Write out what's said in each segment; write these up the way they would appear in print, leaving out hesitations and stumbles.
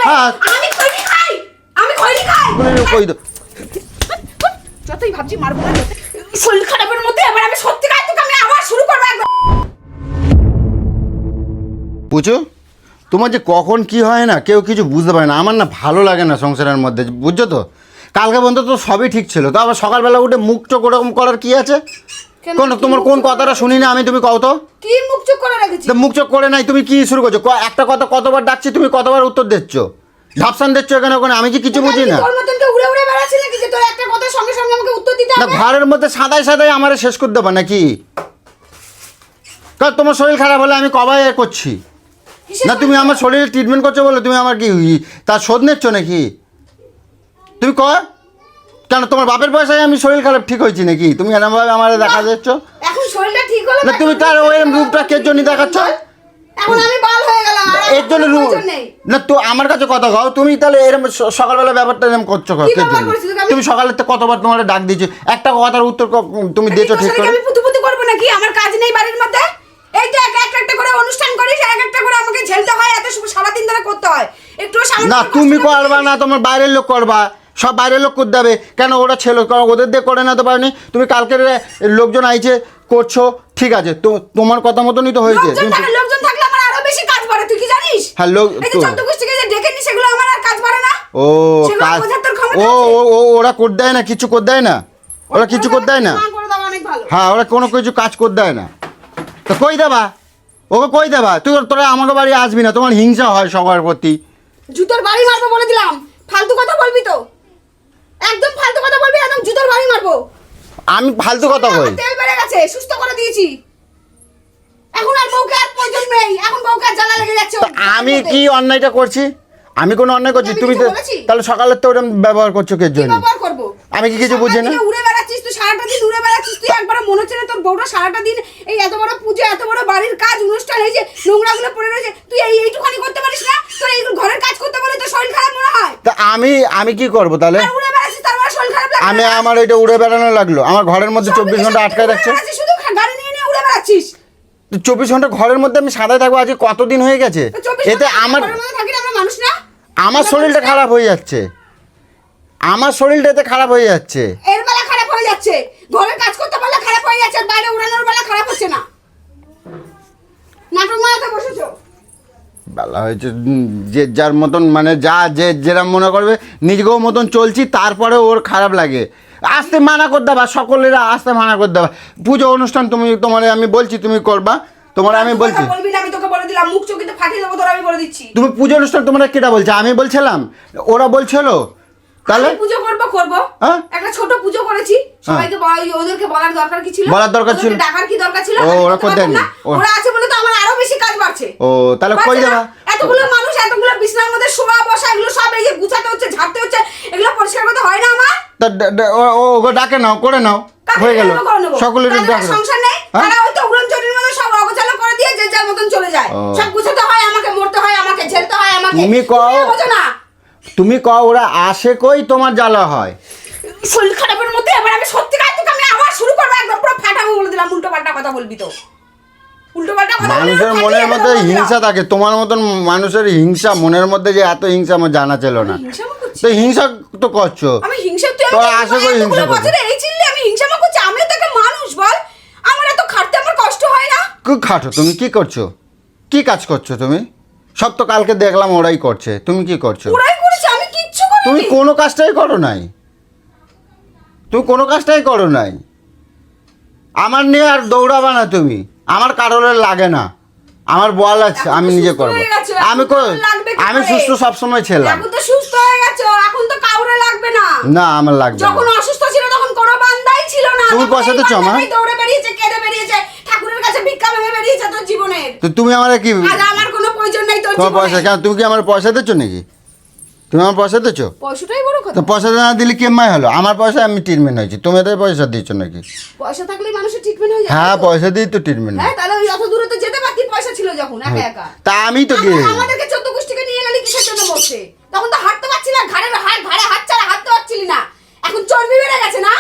হ্যাঁ আমি খৈনি খাই, আমি খৈনি খাই। কই দাও। যতই ভাবছি মারবো না, শরীর খারাপের মধ্যে এবার আমি সত্যি কাজ তোকে আমি আবার শুরু করবো একদম। বুঝো তোমার যে কখন কি হয় না কেউ কিছু বুঝতে পারে না। আমার না ভালো লাগে না সংসারের মধ্যে, বুঝছো তো। কালকে পর্যন্ত তো সবই ঠিক ছিল, তো আবার সকালবেলা উঠে মুখ চোখ ওরকম করার কি আছে? কোন তোমার কোন কথাটা শুনি না আমি, তুমি কও তো। কি মুখ চুপ করে রেখেছি? মুখ চোখ করে নাই, তুমি কি শুরু করছো? একটা কথা কতবার ডাকছি, তুমি কতবার উত্তর দিচ্ছ, ঝাপসান দিচ্ছ এখানে ওখানে, আমি কি কিছু বুঝি না? তোর মতন কে উড়ে উড়ে বেড়াচ্ছি নাকি যে তোর একটা কথার সঙ্গে সঙ্গে আমাকে উত্তর দিতে না হবে? ঘরের মধ্যে সাদাই সাদাই আমারে শেষ করে দেবা নাকি? কারণ তোমার শরীর খারাপ হলে আমি কবাই করছি কিসের না, তুমি শরীর আমার খারাপ? শরীরে ট্রিটমেন্ট করছো বলে তুমি আমার কি তার শোধ নিচ্ছ নাকি? তুমি কেন তোমার বাপের পয়সায় আমি শরীর খারাপ ঠিক হয়েছি নাকি? তুমি এরমভাবে আমার দেখা যাচ্ছ এখন শরীরটা ঠিক হলো না, তুমি তার ওই রূপটা কে জন্য দেখাচ্ছ? এখন আমি বাল হয়ে গেলাম আর এর জন্য কোনো প্রয়োজন নেই। না তো আমার কাছে কথা কও, তুমি তাহলে এরকম সকালবেলা ব্যাপারটা এরকম করছো কি কে ব্যাপার জন্য? করছি তোকে আমি? তুমি সকালের থেকে কতবার তোমার ডাক দিয়েছি, একটা কথার উত্তর তুমি দিয়েছো ঠিক করে? আমি পুতুপুতু করবো নাকি? আমার কাজ নেই বাড়ির মধ্যে? এই তো একটা করে অনুষ্ঠান করিস, এক একটা করে আমাকে ঝেলতে হয়, এত সারাদিন ধরে করতে হয়। একটু সামান্য না কষ্ট তুমি করে করবা না, তোমার বাইরের লোক করবা, সব বাইরের লোক করতে হবে কেন? ওরা ছেলে ওদের দিয়ে করে নিতে পারেনি? তুমি কালকের লোকজন আইছে করছো ঠিক আছে, তো তোমার কথা মতনই তো হয়েছে। লোকজন থাকলে আমার আরো বেশি কাজ বাড়ে, তুই কি জানিস? হ্যাঁ এই যে 14 গোষ্ঠীকে যে ডেকে নি, সেগুলো আমার আর কাজ বাড়ে না। ও সেগুলো কাজ বোঝার তোর ক্ষমতা ও আছে? ও ও ওরা করে দেয় না, কিছু করে দেয় না, ওরা কিছু করে দেয় না। না করে দাও, অনেক ভালো। হ্যাঁ ওরা কোনো কিছু কাজ করে দেয় না, তো কই দেবা ওকে, কই দেবা? তোরা আমাকে বাড়ি আসবি না, তোমার হিংসা হয় সবার প্রতি। জুতোর বাড়ি মারবো বলে দিলাম, ফালতু কথা বলবি তো, একদম ফালতু কথা বলবি, একদম জুতোর বাড়ি মারবো। আমি ফালতু কথা কই? আমার তেল বেড়ে গেছে, সুস্থ করে দিয়েছি, এখন আর বউকে আর প্রয়োজন নেই, এখন বউকে আর জ্বালা লেগে যাচ্ছে। আমি কি অন্যায়টা করছি? আমি কোনো অন্যায় করছি? আমি তুমি কিছু তো বলেছি? তাহলে সকালের তো ওরকম ব্যবহার করছো কে কি জন্য? ব্যবহার করবো? আমি কি কিছু বুঝি না? সারাটা দিন উড়ে বেড়াচ্ছিস তুই, সারাটা দিন উড়ে বেড়াচ্ছিস তুই, একবার মনে হচ্ছে না তোর বউটা সারাটা দিন এই এত বড় পূজা, এত বড় বাড়ির কাজ অনুষ্ঠান, এই যে নোংরাগুলো পড়ে রয়েছে, তুই এইটুখানি করতে পারিস না? তোর এই ঘরের কাজ করতে বলে তোর শরীর খারাপ মনে হয়? তা আমি কি করবো তাহলে? আর উড়ে বেড়াচ্ছিস, তার মানে শরীর খারাপ লাগে আমি না? আমার এটা উড়ে বেড়ানো লাগলো, আমার ঘরের মধ্যে 24 ঘন্টা আটকায় রাখছে। উড়ে বেড়াচ্ছিস, শুধু গাড়ি নিয়ে নিয়ে উড়ে বেড়াচ্ছিস। 24 ঘন্টা ঘরের মধ্যে আমি সাদায় থাকবো, আজকে কতদিন হয়ে গেছে? তো 24 এতে ঘন্টা আমার ঘরের মধ্যে থাকি না, আমরা মানুষ না? আমার শরীরটা খারাপ হয়ে যাচ্ছে, আমার শরীরটা এতে খারাপ হয়ে যাচ্ছে। এর বেলা খারাপ হয়ে যাচ্ছে, ঘরের কাজ করতে পারলে খারাপ হয়ে যাচ্ছে, আর বাইরে উড়ানোর বেলা খারাপ হচ্ছে না। নাটক মারাতে বসেছো। বেলা হয়েছে, যে যার মতন মানে যে যেরকম মনে করবে নিজেকেও মতন চলছি, তারপরে ওর খারাপ লাগে। আসতে মানা করে দেবা, সকলেরা আসতে মানা করে দেবা। পুজো অনুষ্ঠান তোমার আমি বলছি তুমি করবা, তোমার আমি বলছি। কথা বলবি না, আমি তোকে বলে দিলাম, মুখ চোখে ফাটিয়ে দেবো তোর, আমি বলে দিচ্ছি। তুমি পুজো অনুষ্ঠান তোমরা কেটা বলছে? আমি বলছিলাম, ওরা বলছিল তাহলে? আমি পুজো করবো হ্যাঁ? একটা ছোট পুজো করেছি, সবাইকে ওদেরকে বলার দরকার কি ছিল? বলার দরকার ছিল? ওদেরকে ডাকার কি দরকার ছিল? ও, আমি ওরা করতে করে পারতাম দেয়নি। না? ওরা আছে বলে তো আমার আরো বেশি কাজ বাড়ছে। ও তাহলে কই বাড়ছে না? যাবা? এতগুলো মানুষ, এতগুলো বিছানার মধ্যে শোয়া বসা, এগুলো সব এই যে গুছাতে হচ্ছে, ঝাড়তে হচ্ছে, এগুলো পরিষ্কার করতে হয় না আমার? তা ওকে ডাকে নাও, করে নাও, কাকে হয়ে গেল। করে নেবো? সকলের তাদের ডাকে। সংসার নেই, হ্যাঁ? তারা হয়তো উড়নচণ্ডীর মতো সব অগোছালো করে দিয়ে যে যার মতন চলে যায়। ও। সব গুছাতে হয় আমাকে, মরতে হয় আমাকে, ঝেলতে হয় আমাকে। তুমি কও। বোঝো না? তুমি কও ওরা আসে কই তোমার জ্বালা হয়? শরীর খারাপের মধ্যে এবার আমি সত্যি কাজ তোকে আমি আবার শুরু করবো, একদম পুরো ফাটাবো বলে দিলাম। উল্টো পাল্টা কথা বলবি তো, উল্টো পাল্টা কথা বলবি মানুষের তো, মনের ফাটিয়ে মধ্যে দেবো বলে হিংসা দিলাম। থাকে, তোমার মতন মানুষের হিংসা মনের মধ্যে যে এত হিংসা আমার জানা ছিল না। হিংসামো করছি? তো হিংসা তো করছো। আমি হিংসা, তুই তো আমাকে আশা করি হিংসা এতগুলো করবি। বছরে এই চিল্লি আমি হিংসামো করছি? আমিও তো একটা মানুষ, বল? আমার এত খাটতে আমার কষ্ট হয় না? কি খাটো? তুমি কি করছো? কি কাজ করছো তুমি? সব তো কালকে দেখলাম ওরাই করছে, তুমি কি করছো? ওরাই করেছে, আমি কিচ্ছু তুমি করিনি। কোনো কাজটাই করো নাই, তুমি কোনো কাজটাই করো নাই। আমার নিয়ে আর দৌড়াবা না তুমি, আমার কারোর লাগে না, আমার বল আছে, এখন আমি তো নিজে সুস্থ করবো। হয়ে গেছো, আমি এখন তো লাগবে কি আমি করে? সুস্থ সবসময় ছিলাম। এখন তো সুস্থ হয়ে গেছো, এখন তো কাউরে লাগবে না। না আমার লাগবে না। যখন অসুস্থ ছিল তখন কোনো বান্দাই ছিল না। তুমি তখন পয়সা এই দিচ্ছ আমার? বান্দাটাই দৌড়ে বেরিয়েছে, কেঁদে বেরিয়েছে, ঠাকুরের কাছে ভিক্ষা ভেবে বেরিয়েছে তোর জীবনের। তো তুমি আমার কি আজ আমার কোনো প্রয়োজন নাই তোর তোমার পয়সা জীবনে। কেন? তুমি কি আমার পয়সা দিচ্ছ নাকি? তুমি আমার পয়সা দিচ্ছ? পয়সাটাই বড় কথা। তো পয়সা না দিলে কেমন হলো? আমার পয়সা আমি ট্রিটমেন্ট হয়েছি, তুমি এদের পয়সা দিচ্ছ নাকি? পয়সা থাকলেই মানুষের ট্রিটমেন্ট হয়ে যায়। হ্যাঁ পয়সা দিয়ে তো ট্রিটমেন্ট। হ্যাঁ, তাহলে ওই অত দূরে তো যেতে পারতি, পয়সা ছিল যখন একা একা। তা আমি তো গিয়ে আমাদেরকে 14 গোষ্ঠীকে নিয়ে গেলি কিসের জন্য বসে? তখন তো হাঁটতে পারছি না, ঘাড়ে হাত ছাড়া হাঁটতে পারছিলি না। এখন চর্বি বেড়ে গেছে না?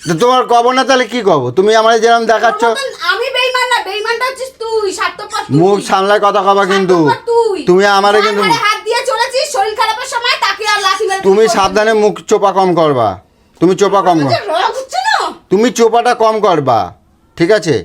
তো তোমার কব না তাহলে কি কব? তুমি আমার যেরকম দেখাচ্ছ। তোর মতন আমি বেঈমান না, বেঈমানটা হচ্ছিস তুই, স্বার্থপর তুই। মুখ সামলায় কথা কবা কিন্তু। স্বার্থপর তুই। তুমি আমারে যার কিন্তু ঘাড়ে হাত দিয়ে চলেছিস, শরীর খারাপ তুমি সাবধানে মুখ চোপা কম করবা, তুমি চোপা কম কর, রাগ হচ্ছে না? তুমি চোপাটা কম করবা, ঠিক আছে?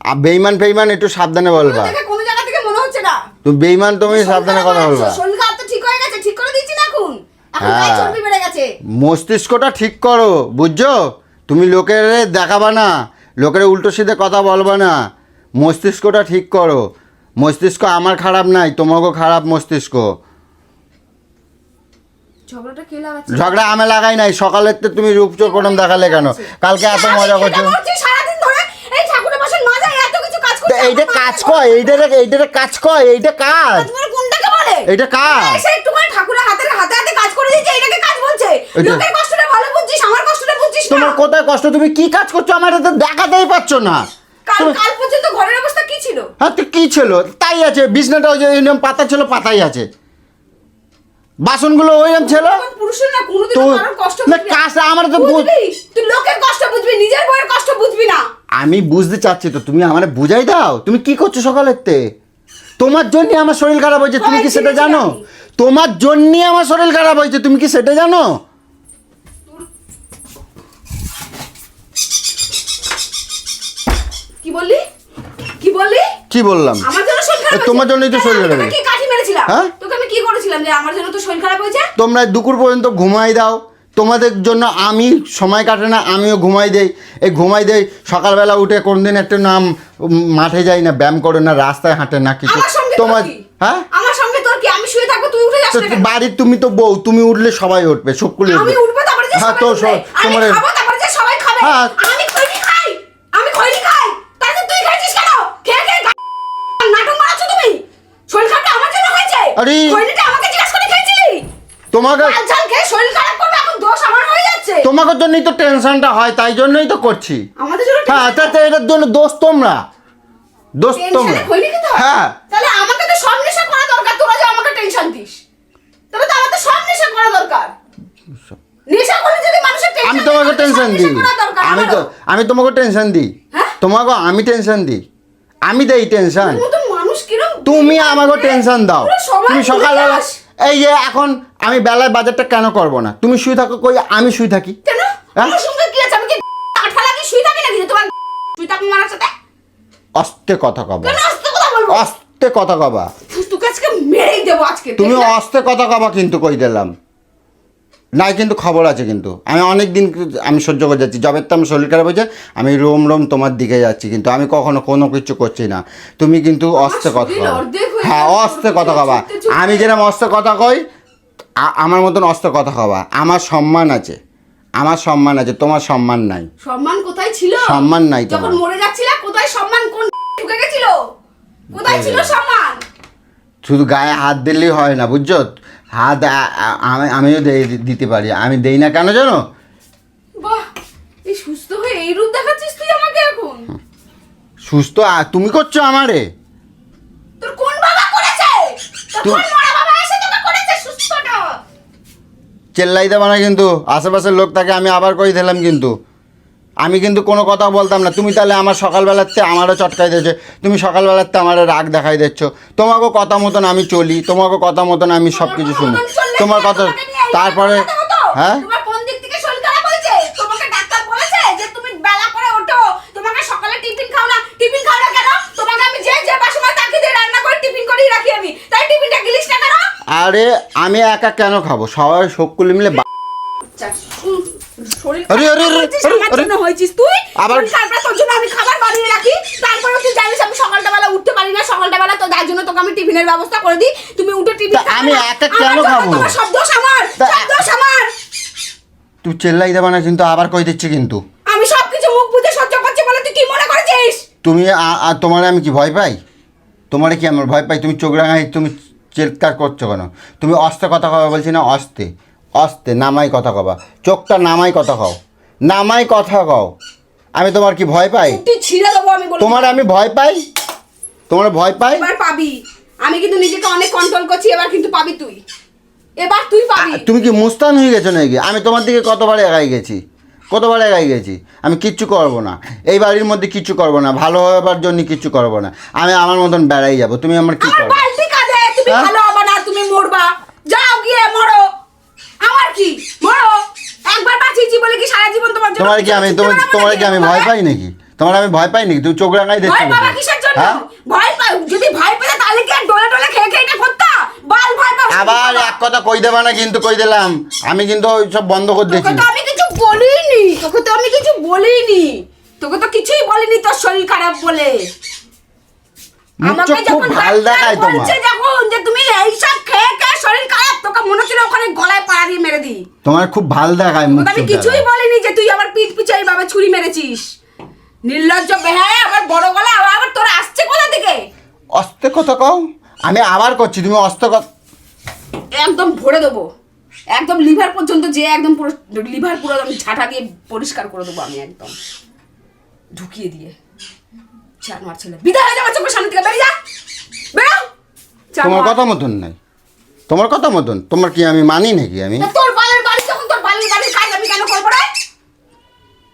আর বেইমান ফেইমান একটু সাবধানে বলবা। দেখে কোনো জায়গা থেকে মনে হচ্ছে না। তুমি বেইমান, তুমি সাবধানে কথা বলবা। শরীর খারাপ তো ঠিক হয়ে গেছে, ঠিক করে দিচ্ছি না এখন। এখন হ্যাঁ। গায়ে চর্বি বেড়ে গেছে। মস্তিষ্কটা ঠিক করো, বুঝছো? তুমি লোকের দেখাবা না, লোকের উল্টো সিধে কথা বলবা না, মস্তিষ্কটা ঠিক করো। মস্তিষ্ক আমার খারাপ নাই, তোমাকেও খারাপ মস্তিষ্ক। ঝগড়াটা কে লাগাচ্ছে? ঝগড়া আমি লাগাই নাই, সকালের তো তুমি রূপচোর প্রণাম দেখালে কেন? কালকে এত মজা করছো। সারাদিন ধরে এই ঠাকুরের পাশে মাজায় এত কিছু কাজ করছে। এইটা কাজ কর, এইটা কাজ কর, এইটা কাজ, তোমার কোনটাকে বলে? এইটা কাজ। এসে একটুখানি ঠাকুরের হাতে হাতে কাজ করে দিচ্ছে, এটাকে কাজ বলছে? এটা- লোকের কষ্টটা ভালো বুঝছিস, আমার কষ্টটা বুঝছিস না? তোমার কোথায় কষ্ট, তুমি কি কাজ করছো আমার তো দেখাতেই পাচ্ছ না। কাল পর্যন্ত ঘরের অবস্থা কি ছিল? হ্যাঁ তো কি ছিল তাই আছে, বিছনাটা ওই যে এরকম পাতা ছিল, পাতাই আছে, বাসনগুলো ওইরকম ছিল। তোমার পুরুষের না কোনোদিন তো কারোর কষ্ট না বুঝবি কাজ আমার তো বুঝবি? তুই লোকের কষ্ট বুঝবি, নিজের বউয়ের কষ্ট বুঝবি না। আমি বুঝতে চাচ্ছি তো, তুমি আমারে বুঝাই দাও। তুমি কি করছো সকালেতে? তোমার জন্য আমার শরীর খারাপ হয়েছে, তুমি কি সেটা জানো? তোমার জন্য আমার শরীর খারাপ হয়েছে, তুমি কি সেটা জানো? কি বললি? কি বললি? কি বললাম? আমার জন্য শরীর খারাপ তোমার হয়েছে? জন্যই তো শরীর খারাপ তোকে হয়েছে। কি কাঠি মেরেছিলাম? হ্যাঁ? তোকে আমি কি করেছিলাম যে আমার জন্য তো শরীর খারাপ হয়েছে? তোমরা দুপুর পর্যন্ত ঘুমাই দাও, তোমাদের জন্য আমি সময় কাটে না, আমিও ঘুমাই দেই। এই ঘুমাই দেই, সকালবেলা উঠে কোনদিন একটু নাম মাঠে যাই না, ব্যায়াম করে না, রাস্তায় হাঁটে না কিছু। আমার সঙ্গে তোমার তোর কি? হ্যাঁ, আমার সঙ্গে তোর কি? আমি শুয়ে থাকবো, তুই উঠে যাস তো না কেন? বাড়ির তুমি তো বউ, তুমি উঠলে সবাই উঠবে, শুক্কুলি আমি উঠবো তারপরে যে হ্যাঁ সবাই তো উঠবে। আমি তোমার খাবো তারপরে যে সবাই খাবে। হ্যাঁ। আমি খৈনি খাই, আমি খৈনি খাই। তাহলে তুই খাইছিস কেন? খেয়ে খেয়ে নাটক মারাচ্ছ তুমি। শরীর খারাপটা আমার জন্য হয়েছে। আরে। খৈনিটা আমাকে জিজ্ঞাসা করে খেয়েছিলি? তোমাকে কাল ঝাল খেয়ে শরীর খারাপ করবে, এখন দোষ আমার হয়ে যাচ্ছে। তোমাদের জন্যই তো টেনশনটা হয়, তাই জন্যই তো করছি। আমাদের জন্য হ্যাঁ tension তা এটার জন্য দোষ তোমরা, দোষ তোমরা। টেনশনে খৈনি খেতে হয়? হ্যাঁ তাহলে আমাকে তো সব নেশা করা দরকার, তোরা যে আমাকে টেনশন দিস। তাহলে তো আমার তো সব নেশা করা দরকার। নেশা করলে যদি মানুষের টেনশন আমি তোমাকে টেনশন দিই, আমি তোমাকে টেনশন দিই, হ্যাঁ? তোমাকে আমি টেনশন দিই, আমি দেই টেনশন। নতুন মানুষ কিরম তুমি আমাকে টেনশন দাও। পুরো সময় তুমি ভুলে সকালবেলা যাস। এই যে এখন আমি বেলায় বাজারটা কেন করব না? তুমি শুয়ে থাকো, কই আমি শুয়ে থাকি। কেন? হ্যাঁ? আমার সঙ্গে কি আছে? আমি কি আঠা লাগিয়ে শুয়ে থাকি নাকি? তোমার শুয়ে থাকি মারার সাথে? আস্তে কথা কবা, কেন আস্তে কথা বলবো? আস্তে কথা কবা। তোকে আজকে মেরেই দেবো আজকে। তুমি দেখলে? আস্তে কথা কবা কিন্তু কই দিলাম নাই, কিন্তু খবর আছে। কিন্তু আমি অনেক দিন আমি সহ্য করে যাচ্ছি, যবে তো আমি শরীর খারাপ হয়েছে আমি রোম রোম তোমার দিকে যাচ্ছি, কিন্তু আমি কখনো কোনো কিছু করছি না। তুমি কিন্তু অস্তে কথা শরীর কবা, অর্ধেক হয়ে হ্যাঁ গেছে, অস্তে কথা কবা। ছুটতে ছুটতে। আমি যেরকম অস্তে কথা কই, আমার মতন অস্তে কথা কবা। আমার সম্মান আছে, আমার সম্মান আছে, তোমার সম্মান নাই। সম্মান কোথায় ছিল? সম্মান নাই যখন তোমার। মরে যাচ্ছিলা কোথায় সম্মান? কোন ঢুকে গেছিল? কোথায় ছিল সম্মান? শুধু গায়ে হাত দিলেই হয় না, বুঝছো? হাত আমিও দিতে পারি, আমি দেই না কেন জানো? বাহ, এই সুস্থ হয়ে এই রূপ দেখাচ্ছিস তুই আমাকে এখন? সুস্থ তুমি করছো আমারে। তোর কোন বাবা করেছে? তোর তুই- কোন মরা বাবা এসে তোকে করেছে সুস্থটা? চেল্লাই দেবো না কিন্তু, আশেপাশের লোক তাকে আমি আবার কই দিলাম কিন্তু। আমি কিন্তু কোনো কথা বলতাম না। তুমি তাহলে আমার সকালবেলাতে আমারও চটকাই দিয়েছো, তুমি সকালবেলাতে আমার রাগ দেখাই দিচ্ছ। তোমাকেও কথা মতন আমি চলি, তোমাকেও কথা মতন আমি সব কিছু শুনি, তোমার কথা। তারপরে হ্যাঁ, তোমার কোন দিক থেকে শরীর খারাপ হয়েছে? তোমাকে ডাক্তার বলেছে যে তুমি বেলা করে ওঠো, তোমাকে সকালে টিফিন খাও না। টিফিন খাও না কেন? তোমাকে আমি যে সময় তাকে দিয়ে রান্না করে টিফিন করেই রাখি আমি, তাই টিফিনটা গিলিস না কেন? আরে আমি একা কেন খাবো? সবাই সকলে মিলে শরীর আরে, আরে, আরে, হয়েছিস, আরে, আমার আরে। জন্য হয়েছিস তুই। আবার- তারপরে তোর জন্য আমি খাবার বানিয়ে রাখি, তারপরে তুই জানিস আমি সকালটা বেলা উঠতে পারি না। সকালটা বেলা তো তার জন্য তোকে আমি টিফিনের ব্যবস্থা করে দিই, তুমি উঠে টিফিন তা আমি একা কেন খাবো? সব দোষ আমার, তা- সব দোষ আমার। তুই চেল্লাই দেবা না কিন্তু, আবার কই দিচ্ছি কিন্তু। আমি সবকিছু মুখ বুঝে সহ্য করছি বলে তুই কি মনে করেছিস? তুমি তোমার আমি কি ভয় পাই? তোমারে কি আমার ভয় পাই? তুমি চোখ রাঙাই, তুমি চিৎকার করছো কেন? তুমি অস্তে কথা কবা বলছি না, অস্তে অস্তে নামাই কথা কবা, চোখটা নামাই কথা কও, নামাই কথা কও। আমি তোমার কি ভয় পাই? তুই ছিঁড়ে দেবো আমি বলে তোমার আমি ভয় পাই? তোমার ভয় পাই? এবার পাবি। আমি কিন্তু নিজেকে অনেক কন্ট্রোল করছি, এবার কিন্তু পাবি তুই। এবার তুই পাবি। তুমি কি মুস্তান হয়ে গেছো নাকি? আমি তোমার দিকে কতবার এগাই গেছি, কতবার এগাই গেছি। আমি কিচ্ছু করবো না, এই বাড়ির মধ্যে কিচ্ছু করবো না, ভালো হবার জন্য কিচ্ছু করবো না। আমি আমার মতন বেড়াই যাবো, তুমি আমার কি আমার করবে? বালতি কাঁধে, তুমি হ্যাঁ? ভালো হবে না, তুমি মরবা। যাও গিয়ে মরো। আমার বাঁচাচ্ছি, মরো। একবার বাঁচিয়েছি বলে কি সারা জীবন তোমার জন্য তোমার কি আমি তোমার কি আমি ভয় পাই নাকি? তোমার আমি ভয় পাই নাকি? তুমি চোখ রাঙাই দেখছো ভয় পাবা কিসের জন্য? হ্যাঁ? ভয় পাও, যদি ভয় পেলে তাহলে কি আর ডলে ডলে খেয়ে খেয়ে এটা করতা? বাল ভয় পাও। আবার এক কথা কই দেবা না, কিন্তু কই দিলাম আমি, কিন্তু ওই সব বন্ধ করে তোকে দিয়েছি। তো আমি কিছু বলিনি, তোকে তো আমি কিছু বলিনি, তোকে তো কিছুই বলিনি তোর শরীর খারাপ বলে। মুখ চোখ খুব ভাল দেখায় তোমার। বলছে যখন যে তুমি এইসব খেয়ে খেয়ে শরীর খারাপ, তোকে মনে হচ্ছিল ওখানে গলায় পাড়া দিয়ে মেরে দিই। তোমার খুব ভাল দেখায় মুখ তোকে আমি চোখ কিছুই দেখায়। বলিনি যে তুই আমার পিঠ পিছে এইভাবে ছুরি মেরেছিস। নির্লজ্জ বেহায়া, আবার বড় গলা, আবার তোর আসছে কোথা থেকে? অস্তে কথা কও, আমি আবার করছি, তুমি অস্তে কথা। একদম ভরে দেবো, একদম লিভার পর্যন্ত, যে একদম পুরো লিভার পুরো আমি ঝাঁটা দিয়ে পরিষ্কার করে দেবো আমি, একদম ঢুকিয়ে দিয়ে। জানোয়ার ছেলে, বিদায় হয়ে যাবে চোখের সামনে থেকে, বেরিয়ে যা, বেরো। তোমার কথা মতন নাই, তোমার কথা মতন, তোমার কি আমি মানি নাকি আমি? তা তোর বালের বাড়ি যখন, তোর বালের বাড়ির কাজ আমি কেন করবো রে?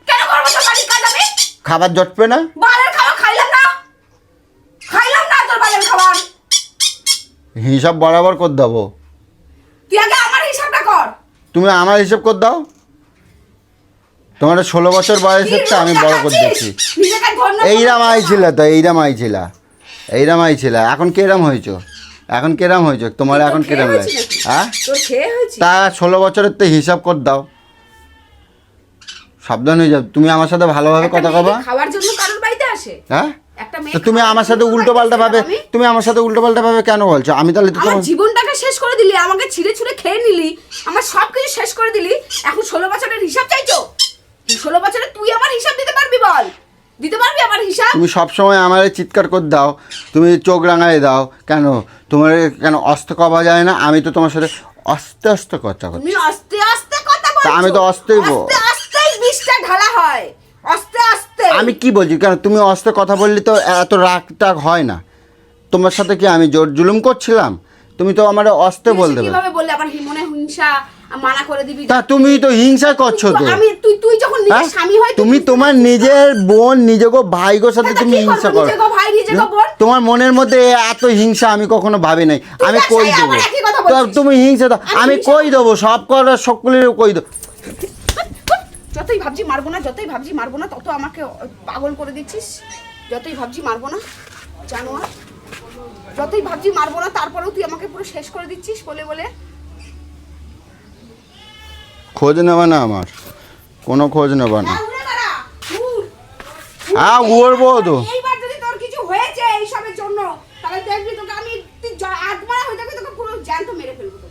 কেন করবো তোর বাড়ির কাজ আমি? খাবার জটবে না? বালের খাবার খাইলাম না, খাইলাম না তোর বালের খাবার। হিসাব বরাবর করে দেবো। তুই আগে আমার হিসাবটা কর। তুমি আমার হিসাব করে দাও। তোমার 16 বছর বয়সের তো আমি বড় করে দিচ্ছি। নিজেকে ধন্য এইরাম আইছিল তো, এইরাম আইছিলা, এইরাম আইছিলা। এখন কেরাম হয়েছো? এখন কেরাম হয়েছো? তোমার এখন কেরাম লাগে? হ্যাঁ, তোর খেয়ে হয়েছে। তা 16 বছরের তো হিসাব করে দাও। সাবধান হয়ে যাও, তুমি আমার সাথে ভালোভাবে কথা কবা। খাওয়ার জন্য কারোর বাড়িতে আসে? হ্যাঁ, একটা মেয়ে তো তুমি আমার সাথে উল্টো পাল্টা ভাবে, তুমি আমার সাথে উল্টো পাল্টা ভাবে কেন বলছো? আমি তাহলে তো আমার তোমার জীবনটাকে শেষ করে দিলি, আমাকে ছিঁড়ে ছুঁড়ে খেয়ে নিলি, আমার সব কিছু শেষ করে দিলি। এখন 16 বছরের হিসাব চাইছো? 16 বছরে তুই আমার হিসাব দিতে পারবি? বল, দিতে পারবি আমার হিসাব? তুমি সবসময় আমার চিৎকার করে দাও, তুমি চোখ রাঙায় দাও কেন? তোমার কেন অস্তে কবা যায় না? আমি তো তোমার সাথে আস্তে আস্তে কথা বলছি। তুমি আস্তে আস্তে কথা বলছো। তা আমি তো আস্তেই আস্তে আস্তেই বিষটা ঢালা হয়, আস্তে আস্তে। আমি কি বলছি কেন? তুমি অস্তে কথা বললে তো এত রাগ টাগ হয় না। তোমার সাথে কি আমি জোর জুলুম করছিলাম? তুমি তো আমার অস্তে তুই বলতে পারো। কিভাবে বললে আবার মনে হিংসা মানা করে দিবি? তা তুমি তো হিংসা করছো তো। আমি তুই যখন নিজের হ্যাঁ? স্বামী হয় তুমি তোমার নিজের বোন, নিজেগো ভাইগোর সাথে তা তুমি কি করবো? হিংসা করো। নিজেগো ভাই, নিজেগো বোন? তোমার মনের মধ্যে এত হিংসা আমি কখনো ভাবি নাই। আমি দেখ, কই সেই দেবো? আবার একই কথা তো বলছিস। তুমি হিংসা দাও, আমি আমি হিংসা কই দেবো? সব করার সকলের কই দেবো। যতই ভাবছি মারবো না, যতই ভাবছি মারবো না, তত আমাকে পাগল করে দিচ্ছিস। যতই ভাবছি মারবো না, জানোয়ার, যতই ভাবছি মারবো না, তারপরেও তুই আমাকে পুরো শেষ করে দিচ্ছিস বলে বলে। খোঁজ নেবা না আমার, কোনো খোঁজ নেবা না। হ্যাঁ, উড়ে বেড়া, উড়। হ্যাঁ, উড়বো তো। এইবার যদি তোর কিছু হয়েছে এইসবের জন্য, তাহলে দেখবি তোকে আমি, তুই আত্মারা হয়ে যাবে, তোকে পুরো জ্যান্ত মেরে ফেলবো।